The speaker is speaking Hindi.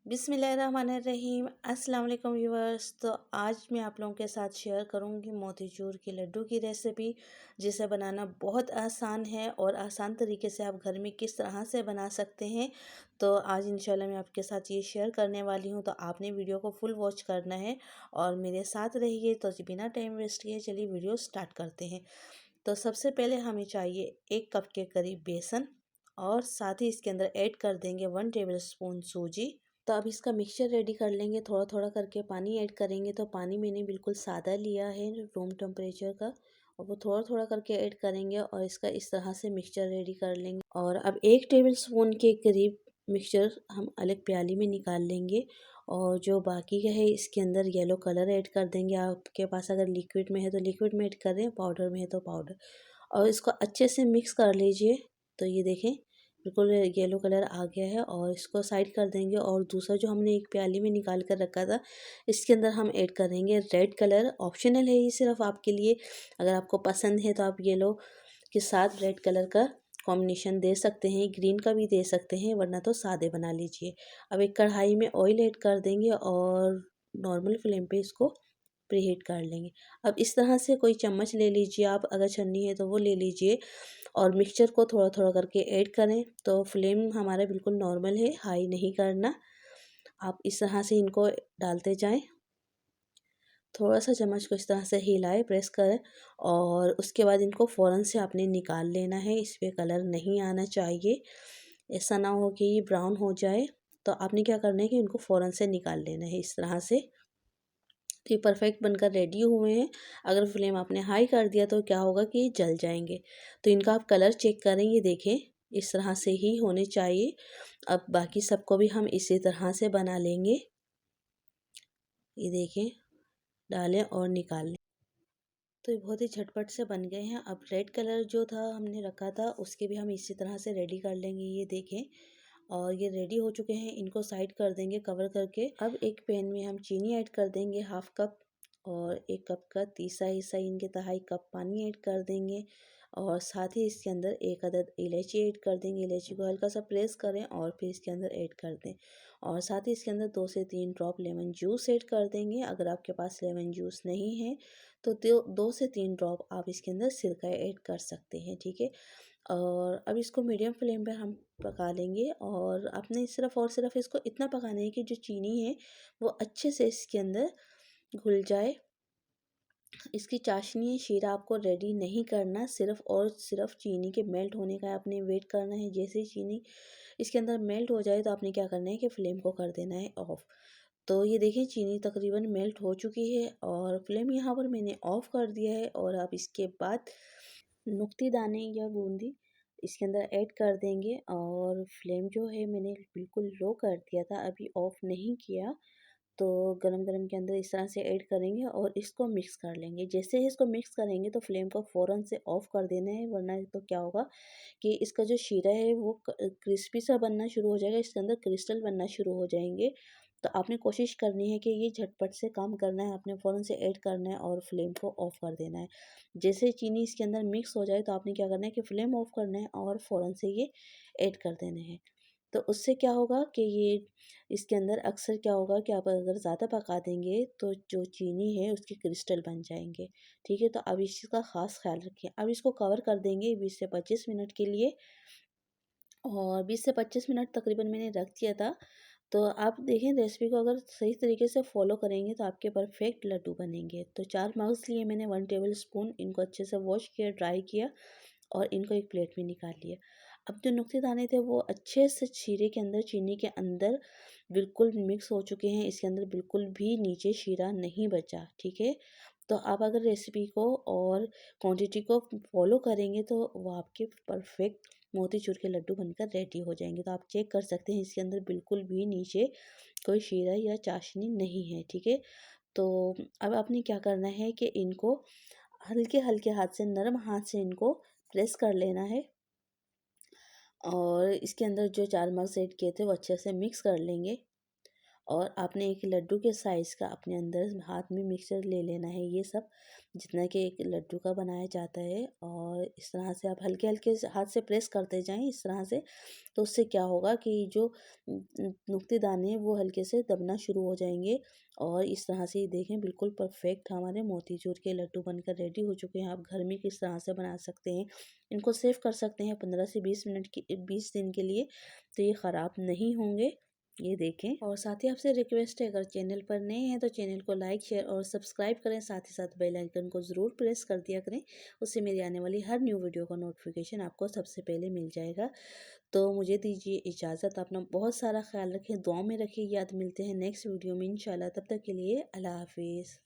बिस्मिल्लाहिर्रहमानिर्रहीम। अस्सलाम वालेकुम व्यूअर्स। तो आज मैं आप लोगों के साथ शेयर करूंगी मोतीचूर के लड्डू की रेसिपी, जिसे बनाना बहुत आसान है और आसान तरीके से आप घर में किस तरह से बना सकते हैं। तो आज इंशाल्लाह मैं आपके साथ ये शेयर करने वाली हूँ, तो आपने वीडियो को फुल वॉच करना है और मेरे साथ रहिए। तो बिना टाइम वेस्ट किए चलिए वीडियो स्टार्ट करते हैं। तो सबसे पहले हमें चाहिए 1 कप के करीब बेसन और साथ ही इसके अंदर ऐड कर देंगे 1 टेबल स्पून सूजी। तो अब इसका मिक्सचर रेडी कर लेंगे। थोड़ा थोड़ा करके पानी ऐड करेंगे। तो पानी मैंने बिल्कुल सादा लिया है रूम टेम्परेचर का, और वो थोड़ा थोड़ा करके ऐड करेंगे और इसका इस तरह से मिक्सचर रेडी कर लेंगे। और अब 1 टेबल स्पून के करीब मिक्सचर हम अलग प्याली में निकाल लेंगे, और जो बाकी का है इसके अंदर येलो कलर ऐड कर देंगे। आपके पास अगर लिक्विड में है तो लिक्विड में ऐड करें, पाउडर में है तो पाउडर, और इसको अच्छे से मिक्स कर लीजिए। तो ये देखें बिल्कुल येलो कलर आ गया है, और इसको साइड कर देंगे। और दूसरा जो हमने एक प्याली में निकाल कर रखा था, इसके अंदर हम ऐड करेंगे रेड कलर। ऑप्शनल है ये, सिर्फ आपके लिए। अगर आपको पसंद है तो आप येलो के साथ रेड कलर का कॉम्बिनेशन दे सकते हैं, ग्रीन का भी दे सकते हैं, वरना तो सादे बना लीजिए। अब एक कढ़ाई में ऑयल ऐड कर देंगे और नॉर्मल फ्लेम पे इसको प्रीहीट कर लेंगे। अब इस तरह से कोई चम्मच ले लीजिए आप, अगर छन्नी है तो वो ले लीजिए, और मिक्सचर को थोड़ा थोड़ा करके ऐड करें। तो फ्लेम हमारा बिल्कुल नॉर्मल है, हाई नहीं करना। आप इस तरह से इनको डालते जाएं। थोड़ा सा चम्मच को इस तरह से हिलाएं, प्रेस करें, और उसके बाद इनको फ़ौरन से आपने निकाल लेना है। इस पर कलर नहीं आना चाहिए, ऐसा ना हो कि ये ब्राउन हो जाए। तो आपने क्या करना है कि इनको फ़ौरन से निकाल लेना है इस तरह से। तो ये परफेक्ट बनकर रेडी हुए हैं। अगर फ्लेम आपने हाई कर दिया तो क्या होगा कि ये जल जाएंगे। तो इनका आप कलर चेक करें, ये देखें इस तरह से ही होने चाहिए। अब बाकी सबको भी हम इसी तरह से बना लेंगे। ये देखें, डालें और निकाल लें। तो ये बहुत ही झटपट से बन गए हैं। अब रेड कलर जो था हमने रखा था, उसके भी हम इसी तरह से रेडी कर लेंगे। ये देखें, और ये रेडी हो चुके हैं। इनको साइड कर देंगे कवर करके। अब एक पैन में हम चीनी ऐड कर देंगे 1/2 कप, और 1 कप का तीसरा हिस्सा इनके 2.5 कप पानी ऐड कर देंगे, और साथ ही इसके अंदर 1 अदद इलायची ऐड कर देंगे। इलायची को हल्का सा प्रेस करें और फिर इसके अंदर ऐड कर दें, और साथ ही इसके अंदर 2 से 3 ड्रॉप लेमन जूस ऐड कर देंगे। अगर आपके पास लेमन जूस नहीं है तो 2 से 3 ड्रॉप आप इसके अंदर सिरका ऐड कर सकते हैं, ठीक है। और अब इसको मीडियम फ्लेम पर हम पका लेंगे, और आपने सिर्फ इसको इतना पकाना है कि जो चीनी है वो अच्छे से इसके अंदर घुल जाए। इसकी चाशनी शीरा आपको रेडी नहीं करना, सिर्फ और सिर्फ चीनी के मेल्ट होने का आपने वेट करना है। जैसे ही चीनी इसके अंदर मेल्ट हो जाए तो आपने क्या करना है कि फ्लेम को कर देना है ऑफ। तो ये देखिए चीनी तकरीबन मेल्ट हो चुकी है, और फ्लेम यहाँ पर मैंने ऑफ कर दिया है। और अब इसके बाद नुक्ती दाने या बूंदी इसके अंदर ऐड कर देंगे, और फ्लेम जो है मैंने बिल्कुल लो कर दिया था, अभी ऑफ नहीं किया। तो गरम गरम के अंदर इस तरह से ऐड करेंगे और इसको मिक्स कर लेंगे। जैसे ही इसको मिक्स करेंगे तो फ्लेम को फ़ौरन से ऑफ़ कर देना है, वरना तो क्या होगा कि इसका जो शीरा है वो क्रिस्पी सा बनना शुरू हो जाएगा, इसके अंदर क्रिस्टल बनना शुरू हो जाएंगे। तो आपने कोशिश करनी है कि ये झटपट से काम करना है, आपने फ़ौरन से ऐड करना है और फ्लेम को ऑफ़ कर देना है। जैसे चीनी इसके अंदर मिक्स हो जाए तो आपने क्या करना है कि फ्लेम ऑफ़ करना है और फ़ौरन से ये ऐड कर देना है। तो उससे क्या होगा कि ये इसके अंदर अक्सर क्या होगा कि आप अगर ज़्यादा पका देंगे तो जो चीनी है उसके क्रिस्टल बन जाएंगे, ठीक है। तो अब इस चीज़ का ख़ास ख्याल रखें। अब इसको कवर कर देंगे 20 से 25 मिनट के लिए, और 20 से 25 मिनट तकरीबन मैंने रख दिया था। तो आप देखें रेसिपी को अगर सही तरीके से फॉलो करेंगे तो आपके परफेक्ट लड्डू बनेंगे। तो 4 मग्स लिए मैंने 1 टेबल स्पून, इनको अच्छे से वॉश किया, ड्राई किया, और इनको एक प्लेट में निकाल लिया। अब जो नुक्ते दाने थे वो अच्छे से शीरे के अंदर, चीनी के अंदर बिल्कुल मिक्स हो चुके हैं। इसके अंदर बिल्कुल भी नीचे शीरा नहीं बचा, ठीक है। तो आप अगर रेसिपी को और क्वांटिटी को फॉलो करेंगे तो वो आपके परफेक्ट मोतीचूर के लड्डू बनकर रेडी हो जाएंगे। तो आप चेक कर सकते हैं इसके अंदर बिल्कुल भी नीचे कोई शीरा या चाशनी नहीं है, ठीक है। तो अब आपने क्या करना है कि इनको हल्के हल्के हाथ से, नरम हाथ से इनको प्रेस कर लेना है, और इसके अंदर जो 4 मग्स ऐड किए थे वो अच्छे से मिक्स कर लेंगे। और आपने एक लड्डू के साइज़ का अपने अंदर हाथ में मिक्सचर ले लेना है, ये सब जितना कि एक लड्डू का बनाया जाता है। और इस तरह से आप हल्के-हल्के से हाथ से प्रेस करते जाएँ इस तरह से, तो उससे क्या होगा कि जो नुक्ते दाने हैं वो हल्के से दबना शुरू हो जाएँगे। और इस तरह से ये देखें बिल्कुल परफ़ेक्ट हमारे मोतीचूर के लड्डू बनकर रेडी हो चुके हैं। आप घर में किस तरह से बना सकते हैं, इनको सेव कर सकते हैं 15 से 20 दिन के लिए, तो ये ख़राब नहीं होंगे। ये देखें। और साथ ही आपसे रिक्वेस्ट है, अगर चैनल पर नए हैं तो चैनल को लाइक शेयर और सब्सक्राइब करें, साथ ही साथ बेल आइकन को ज़रूर प्रेस कर दिया करें। उससे मेरी आने वाली हर न्यू वीडियो का नोटिफिकेशन आपको सबसे पहले मिल जाएगा। तो मुझे दीजिए इजाज़त, अपना बहुत सारा ख्याल रखें, दुआ में रखिए। याद मिलते हैं नेक्स्ट वीडियो में इंशाल्लाह, तब तक के लिए अल्लाह हाफिज़।